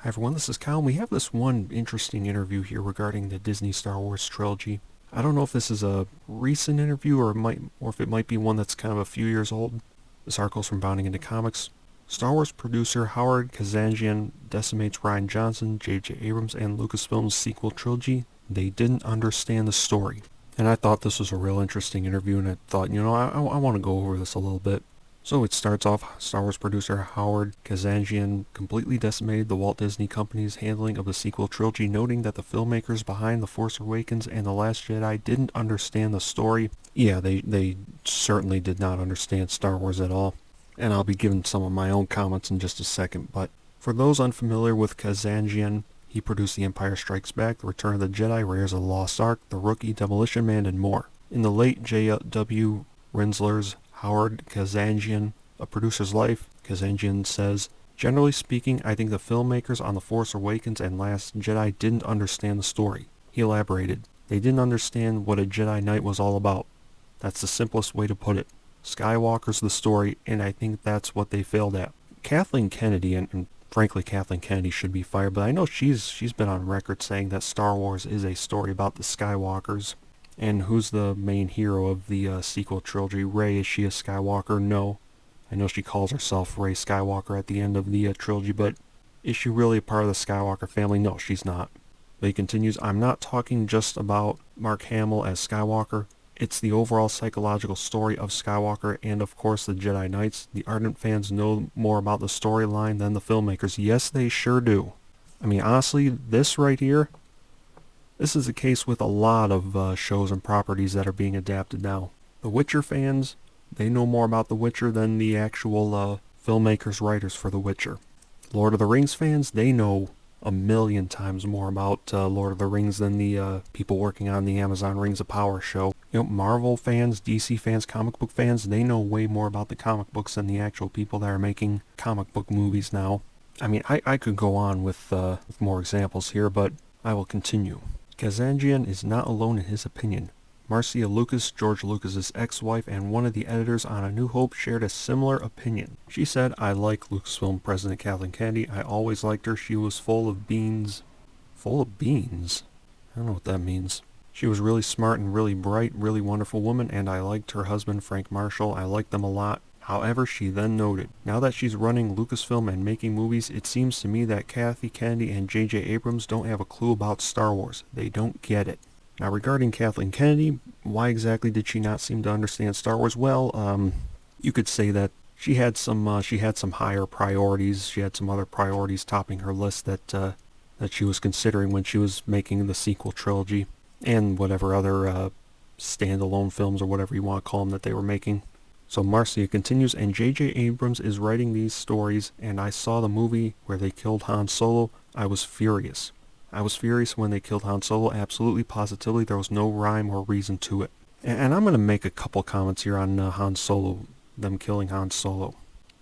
Hi everyone, this is Kyle. We have this one interesting interview here regarding the Disney Star Wars trilogy. I don't know if this is a recent interview or if it might be one that's kind of a few years old. This article's from Bounding into Comics. Star Wars producer Howard Kazanjian decimates Rian Johnson, J.J. Abrams, and Lucasfilm's sequel trilogy. They didn't understand the story. And I thought this was a real interesting interview, and I thought, I want to go over this a little bit. So it starts off, Star Wars producer Howard Kazanjian completely decimated the Walt Disney Company's handling of the sequel trilogy, noting that the filmmakers behind The Force Awakens and The Last Jedi didn't understand the story. Yeah, they certainly did not understand Star Wars at all. And I'll be giving some of my own comments in just a second, but for those unfamiliar with Kazanjian, he produced The Empire Strikes Back, The Return of the Jedi, Raiders of the Lost Ark, The Rookie, Demolition Man, and more. In the late J.W. Rinsler's Howard Kazanjian, A Producer's Life, Kazanjian says, "Generally speaking, I think the filmmakers on The Force Awakens and Last Jedi didn't understand the story." He elaborated, "They didn't understand what a Jedi Knight was all about. That's the simplest way to put it. Skywalker's the story, and I think that's what they failed at." Kathleen Kennedy, and frankly Kathleen Kennedy should be fired, but I know she's been on record saying that Star Wars is a story about the Skywalkers. And who's the main hero of the sequel trilogy? Rey, is she a Skywalker? No. I know she calls herself Rey Skywalker at the end of the trilogy, but is she really a part of the Skywalker family? No, she's not. But he continues, "I'm not talking just about Mark Hamill as Skywalker. It's the overall psychological story of Skywalker and, of course, the Jedi Knights. The ardent fans know more about the storyline than the filmmakers." Yes, they sure do. I mean, honestly, this right here, this is the case with a lot of shows and properties that are being adapted now. The Witcher fans, they know more about The Witcher than the actual filmmakers, writers for The Witcher. Lord of the Rings fans, they know a million times more about Lord of the Rings than the people working on the Amazon Rings of Power show. Marvel fans, DC fans, comic book fans, they know way more about the comic books than the actual people that are making comic book movies now. I mean, I could go on with more examples here, but I will continue. Kazanjian is not alone in his opinion. Marcia Lucas, George Lucas's ex-wife and one of the editors on A New Hope, shared a similar opinion. She said, "I like Lucasfilm President Kathleen Kennedy. I always liked her. She was full of beans." Full of beans? I don't know what that means. "She was really smart and really bright, really wonderful woman, and I liked her husband, Frank Marshall. I liked them a lot." However, she then noted, "Now that she's running Lucasfilm and making movies, it seems to me that Kathy Kennedy and J.J. Abrams don't have a clue about Star Wars. They don't get it." Now, regarding Kathleen Kennedy, why exactly did she not seem to understand Star Wars? Well, you could say that she had some higher priorities. She had some other priorities topping her list that she was considering when she was making the sequel trilogy and whatever other standalone films or whatever you want to call them that they were making. So Marcia continues, "And J.J. Abrams is writing these stories, and I saw the movie where they killed Han Solo. I was furious. I was furious when they killed Han Solo. Absolutely, positively, there was no rhyme or reason to it." And I'm going to make a couple comments here on Han Solo, them killing Han Solo.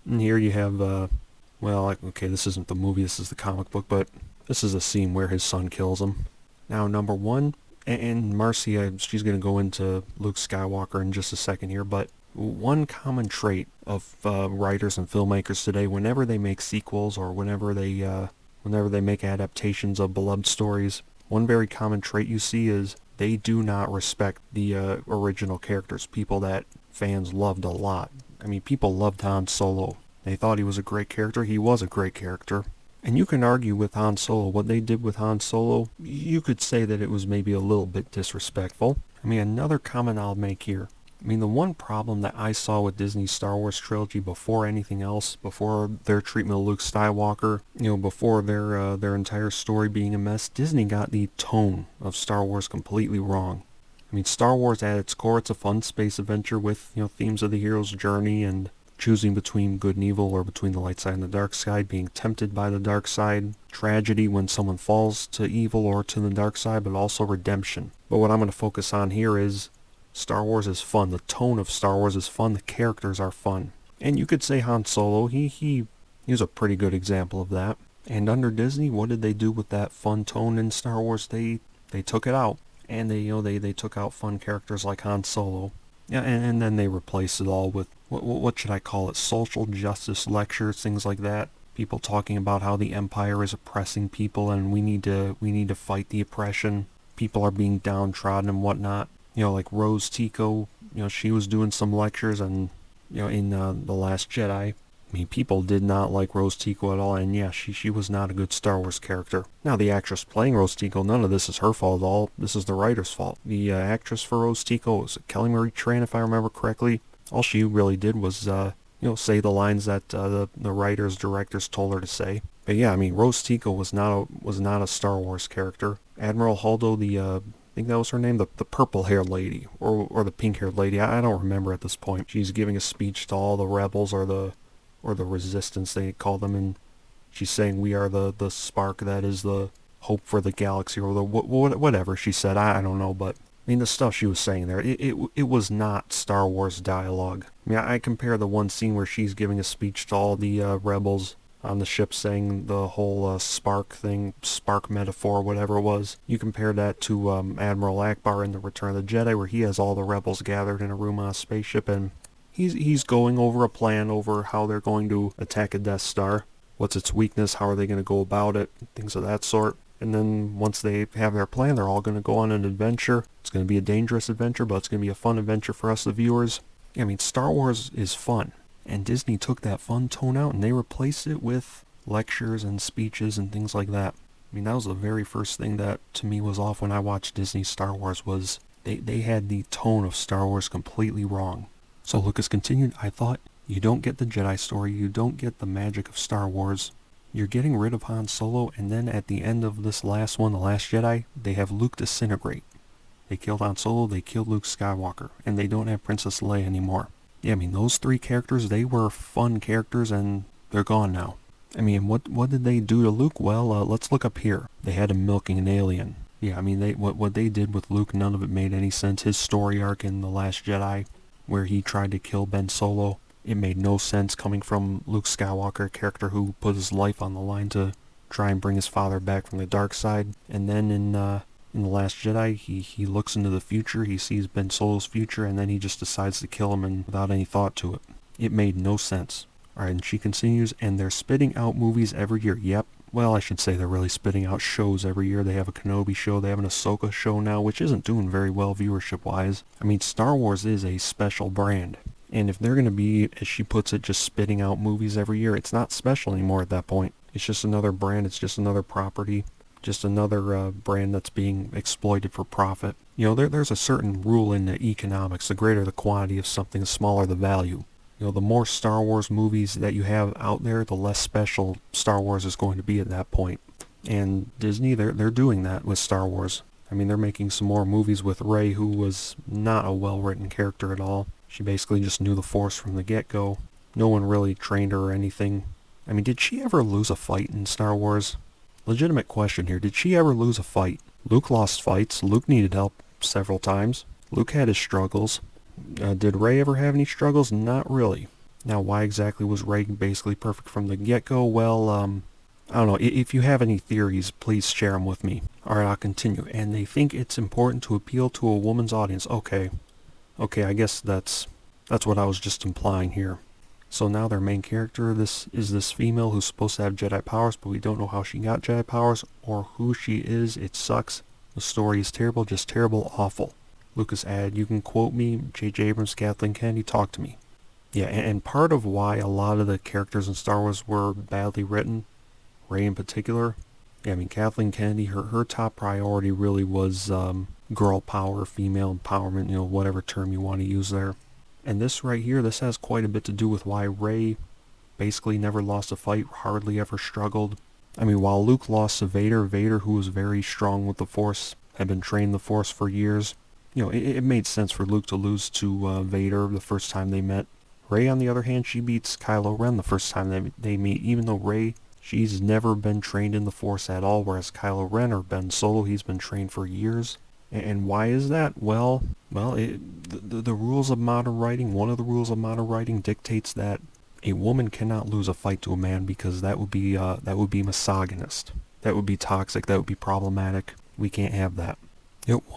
And here you have, okay, this isn't the movie, this is the comic book, but this is a scene where his son kills him. Now, number one, and Marcia, she's going to go into Luke Skywalker in just a second here, but one common trait of writers and filmmakers today, whenever they make sequels or whenever they make adaptations of beloved stories, one very common trait you see is they do not respect the original characters, people that fans loved a lot. I mean, people loved Han Solo. They thought he was a great character. He was a great character. And you can argue with Han Solo. What they did with Han Solo, you could say that it was maybe a little bit disrespectful. I mean, another comment I'll make here. I mean, the one problem that I saw with Disney's Star Wars trilogy before anything else, before their treatment of Luke Skywalker, before their entire story being a mess, Disney got the tone of Star Wars completely wrong. I mean, Star Wars at its core, it's a fun space adventure with, themes of the hero's journey and choosing between good and evil or between the light side and the dark side, being tempted by the dark side, tragedy when someone falls to evil or to the dark side, but also redemption. But what I'm going to focus on here is Star Wars is fun. The tone of Star Wars is fun. The characters are fun. And you could say Han Solo, he was a pretty good example of that. And under Disney, what did they do with that fun tone in Star Wars? They took it out. And they took out fun characters like Han Solo. Yeah, and then they replaced it all with, what should I call it, social justice lectures, things like that. People talking about how the Empire is oppressing people and we need to fight the oppression. People are being downtrodden and whatnot. Like Rose Tico, she was doing some lectures and, in The Last Jedi. I mean, people did not like Rose Tico at all, and yeah, she was not a good Star Wars character. Now, the actress playing Rose Tico, none of this is her fault at all. This is the writer's fault. The actress for Rose Tico was Kelly Marie Tran, if I remember correctly. All she really did was, say the lines that the writers, directors told her to say. But yeah, I mean, Rose Tico was not a Star Wars character. Admiral Holdo, I think that was her name, the purple-haired lady, or the pink-haired lady, I don't remember at this point. She's giving a speech to all the rebels or the resistance, they call them, and she's saying we are the spark that is the hope for the galaxy, or the whatever she said, I don't know, but I mean, the stuff she was saying there, it was not Star Wars dialogue. I mean, I compare the one scene where she's giving a speech to all the rebels on the ship saying the whole spark thing, spark metaphor, whatever it was. You compare that to Admiral Akbar in The Return of the Jedi, where he has all the rebels gathered in a room on a spaceship, and he's going over a plan over how they're going to attack a Death Star. What's its weakness? How are they going to go about it? Things of that sort. And then once they have their plan, they're all going to go on an adventure. It's going to be a dangerous adventure, but it's going to be a fun adventure for us, the viewers. I mean, Star Wars is fun. And Disney took that fun tone out and they replaced it with lectures and speeches and things like that. I mean, that was the very first thing that to me was off when I watched Disney Star Wars, was they had the tone of Star Wars completely wrong. So Lucas continued, I thought, you don't get the Jedi story, you don't get the magic of Star Wars. You're getting rid of Han Solo, and then at the end of this last one, The Last Jedi, they have Luke disintegrate. They killed Han Solo, they killed Luke Skywalker, and they don't have Princess Leia anymore. Yeah, I mean, those three characters, they were fun characters, and they're gone now. I mean, what did they do to Luke? Well, let's look up here. They had him milking an alien. Yeah, I mean, what they did with Luke, none of it made any sense. His story arc in The Last Jedi, where he tried to kill Ben Solo, it made no sense coming from Luke Skywalker, a character who put his life on the line to try and bring his father back from the dark side. And then in The Last Jedi, he looks into the future, he sees Ben Solo's future, and then he just decides to kill him and without any thought to it. It made no sense. Alright, and she continues, and they're spitting out movies every year. Yep. Well, I should say they're really spitting out shows every year. They have a Kenobi show, they have an Ahsoka show now, which isn't doing very well viewership-wise. I mean, Star Wars is a special brand. And if they're going to be, as she puts it, just spitting out movies every year, it's not special anymore at that point. It's just another brand, it's just another property, just another brand that's being exploited for profit. There's a certain rule in economics. The greater the quantity of something, the smaller the value. The more Star Wars movies that you have out there, the less special Star Wars is going to be at that point. And Disney, they're doing that with Star Wars. I mean, they're making some more movies with Rey, who was not a well-written character at all. She basically just knew the Force from the get-go. No one really trained her or anything. I mean, did she ever lose a fight in Star Wars? Legitimate question here. Did she ever lose a fight? Luke lost fights. Luke needed help several times. Luke had his struggles. Did Rey ever have any struggles? Not really. Now, why exactly was Rey basically perfect from the get-go? Well, I don't know. If you have any theories, please share them with me. Alright, I'll continue. And they think it's important to appeal to a woman's audience. Okay, I guess that's what I was just implying here. So now their main character, this female who's supposed to have Jedi powers, but we don't know how she got Jedi powers or who she is. It sucks. The story is terrible, just terrible, awful. Lucas added, you can quote me, J.J. Abrams, Kathleen Kennedy, talk to me. Yeah, and part of why a lot of the characters in Star Wars were badly written, Rey in particular, yeah, I mean, Kathleen Kennedy, her top priority really was girl power, female empowerment, whatever term you want to use there. And this right here, this has quite a bit to do with why Rey basically never lost a fight, hardly ever struggled. I mean, while Luke lost to Vader, who was very strong with the Force, had been trained the Force for years, it made sense for Luke to lose to Vader the first time they met. Rey, on the other hand, she beats Kylo Ren the first time they meet, even though Rey, she's never been trained in the Force at all, whereas Kylo Ren or Ben Solo, he's been trained for years. And why is that? Well, the rules of modern writing, one of the rules of modern writing dictates that a woman cannot lose a fight to a man, because that would be misogynist. That would be toxic, that would be problematic. We can't have that.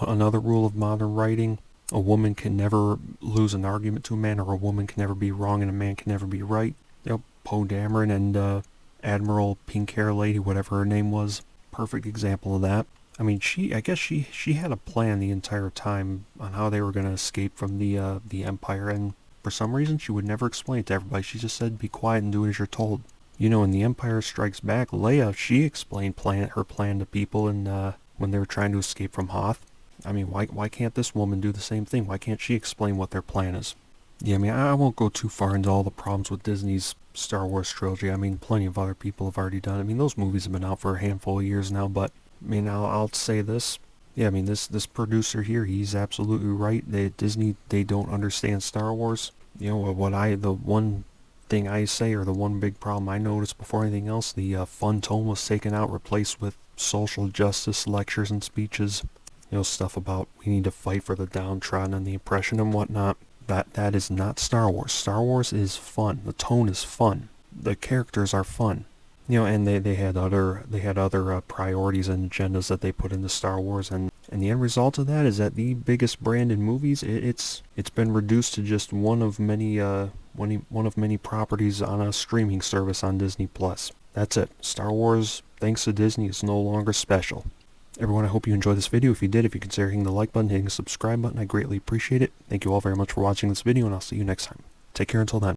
Another rule of modern writing, a woman can never lose an argument to a man, or a woman can never be wrong and a man can never be right. Poe Dameron and Admiral Pink Hair Lady, whatever her name was. Perfect example of that. I mean, I guess she had a plan the entire time on how they were going to escape from the Empire, and for some reason she would never explain it to everybody. She just said, be quiet and do as you're told. You know, in The Empire Strikes Back, Leia, she explained her plan to people when they were trying to escape from Hoth. I mean, why can't this woman do the same thing? Why can't she explain what their plan is? Yeah, I mean, I won't go too far into all the problems with Disney's Star Wars trilogy. I mean, plenty of other people have already done it. I mean, those movies have been out for a handful of years now, but, I mean, I'll say this. Yeah, I mean, this producer here, he's absolutely right. Disney, they don't understand Star Wars. You know, the one thing I say, or the one big problem I noticed before anything else, the fun tone was taken out, replaced with social justice lectures and speeches. You know, stuff about we need to fight for the downtrodden and the oppression and whatnot. That is not Star Wars. Star Wars is fun. The tone is fun. The characters are fun. You know, and they had other priorities and agendas that they put into Star Wars, and the end result of that is that the biggest brand in movies, it's been reduced to just one of many properties on a streaming service on Disney Plus. That's it. Star Wars, thanks to Disney, is no longer special. Everyone, I hope you enjoyed this video. If you did, if you consider hitting the like button, hitting the subscribe button, I greatly appreciate it. Thank you all very much for watching this video, and I'll see you next time. Take care until then.